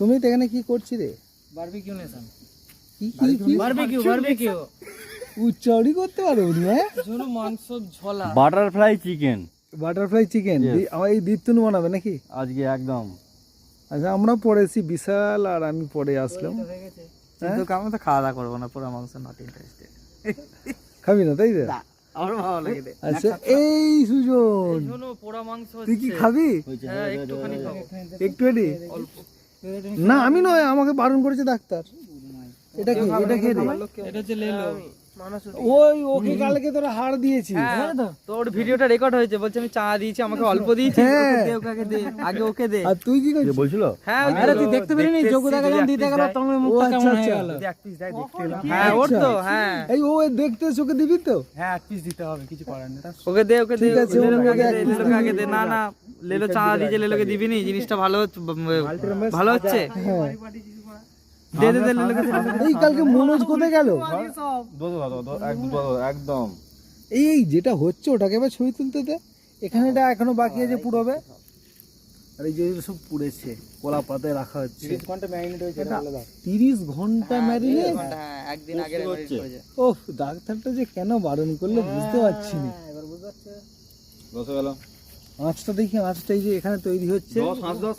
সুমিত এখানে কি করছিস রে? Barbecue nation. কি বারবিকিউ উচ্চারণই করতে পারো নি? হ্যাঁ, ঝোল মাংস ঝোলা বাটারফ্লাই চিকেন বাটারফ্লাই চিকেন আমার এই দীপ্তনু বানাবে নাকি আজকে একদম। আচ্ছা আমরা পরে এসেছি, বিশাল আর আমি পরে আসলাম। কিন্তু আমি তো খাওয়া দাওয়া করবো না, পুরো মাংস নট ইন্টারেস্টেড। খাবি না তাই তো? আমার ভালো লাগে রে। আচ্ছা এই সুজন, শোনো পোড়া মাংস তুই কি হচ্ছে। খাবি? হ্যাঁ একটুখানি খাবো। একটু এডি অল্প। না আমি নয়, আমাকে বারণ করেছে ডাক্তার। এটা কি? এটা কি রে? এটা হচ্ছে লেলো। ওই ওকে কালকে তোরা হাড় দিয়েছিস। তোর ভিডিওটা রেকর্ড হয়েছে, বলছে আমি চা দিয়েছি, আমাকে অল্প দিয়েছি, হ্যাঁ। ওকে দে, ওকে দে, আগে ওকে দে। আর তুই কি করছিস? বলছিল হ্যাঁ আরে তুই দেখতে পেলি নি যোগ্যতাকে যখন দিতে গেল তখন ও মুখটা কেমন আচ্ছা, হয়ে গেল? এক পিস দেয় দেখতে এলাম। হ্যাঁ ওর তো হ্যাঁ এই ও দেখতে চোখে দিবি তো? হ্যাঁ এক পিস দিতে হবে, কিছু করার নেই। ওকে দে, ওকে দে, ঠিক আছে, লেলোকে ওকে আগে এক দে, piece লেলোকে আগে দিবি। দে। না না লেলো চা দিয়েছে, লেলোকে দিবি নি, জিনিসটা ভালো হচ্ছে, ভালো হচ্ছে। হ্যাঁ। দে দে দে লেলোকে দে। এই কালকে মনোজ কোথায় গেল? একদম এই যেটা হচ্ছে ওটাকে এবার ছবি তুলতে দে। এখানে এটা এখনো বাকি আছে পুরোবে। আর এই যে সব পুড়েছে, কলা পাতায় রাখা হচ্ছে। 30 ঘন্টা ম্যারিনেট হয়েছে এটা 30 ঘন্টা ম্যারিনেট। হ্যাঁ একদিন আগে ম্যারিনেট করেছে। ওহ, ডাক্তারটা যে কেন বারণ করলো বুঝতে পারছি না। এবার বুঝতে পারছো? রসগোল্লা আঁচটা দেখি, আঁচটা এই যে এখানে তৈরি হচ্ছে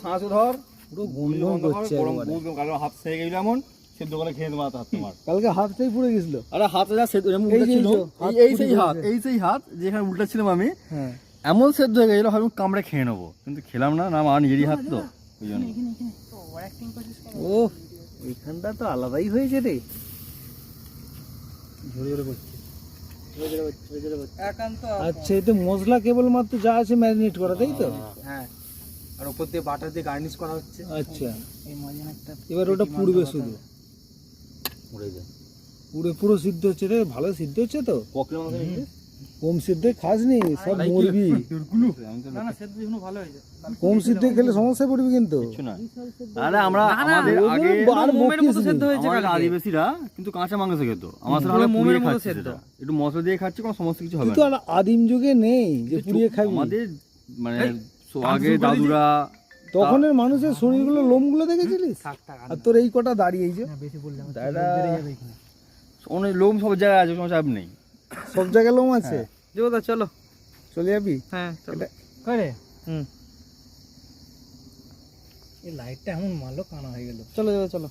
শ্বাস ধর পুরো গন্ধ করছে একেবারে। হাত সেরে গেছিল এমন সেদ্ধ করে খেয়ে দেবো হাত তোমার। কালকে হাতটাই পুড়ে গেছিল। আরে হাতে যা সেদ্ধ এমন এই উল্টা যে ছিল, হাত এই সেই পুড়ে হাত, গেছে। এই সেই হাত যেখানে উল্টা ছিলাম আমি, হ্যাঁ এমন সেদ্ধ হয়ে গেছিল ভাবলাম কামড়ে খেয়ে নেবো, কিন্তু খেলাম না, না আমার নিজেরই হাত তো ওই জন্য। ও এইখানটা তো আলাদাই হয়েছে রে। ঝরে ঝরে করছে। একান্ত আচ্ছা এতে মশলা কেবলমাত্র যা আছে ম্যারিনেট করা, তাই তো? হ্যাঁ, আর উপর দিয়ে বাটার দিয়ে গার্নিশ করা হচ্ছে। আচ্ছা এই মাঝখানে একটা এবার ওটা পুড়বে শুধু, উড়ে যায় পুরো পুরো সিদ্ধ হচ্ছে রে। ভালো সিদ্ধ হচ্ছে তো? পকলে মাংস নিয়ে কম সিদ্ধ খাসনি, সব মরবি। না না সেদ্ধ যেগুলো ভালো হয়েছে। কম সিদ্ধ খেলে সমস্যায় পড়বি কিন্তু। কিছু না। আরে আমরা আমাদের আগে আর মোমের মতো বকিস সেদ্ধ নি। হয়েছে আমাদের কালকে। আদিবাসীরা কিন্তু কাঁচা মাংস খেত, আমার সাথে পুরো আমরা মোমের পুড়িয়ে মতো খাচ্ছি সেদ্ধ। সেটা। একটু মশলা দিয়ে খাচ্ছি, কোনো সমস্যা কিছু হবে কিন্তু না। আর আদিম যুগে নেই যে পুড়িয়ে খাবি। আমাদের মানে আগে দাদুরা তখনের মানুষের শরীরগুলো, লোমগুলো দেখেছিলিস? থাক থাক আর তোর এই কটা দাঁড়িয়ে, এই যে বেশি বললাম দাদা অনেক লোম সব জায়গায় আছে, কোনো চাপ নেই। সব জায়গায় লোম আছে। যোদা চলো। চলে যাবি? হ্যাঁ চলো। এটা করে এই লাইটটা এমন মারলো কানা হয়ে গেল। চলো চলো চলো।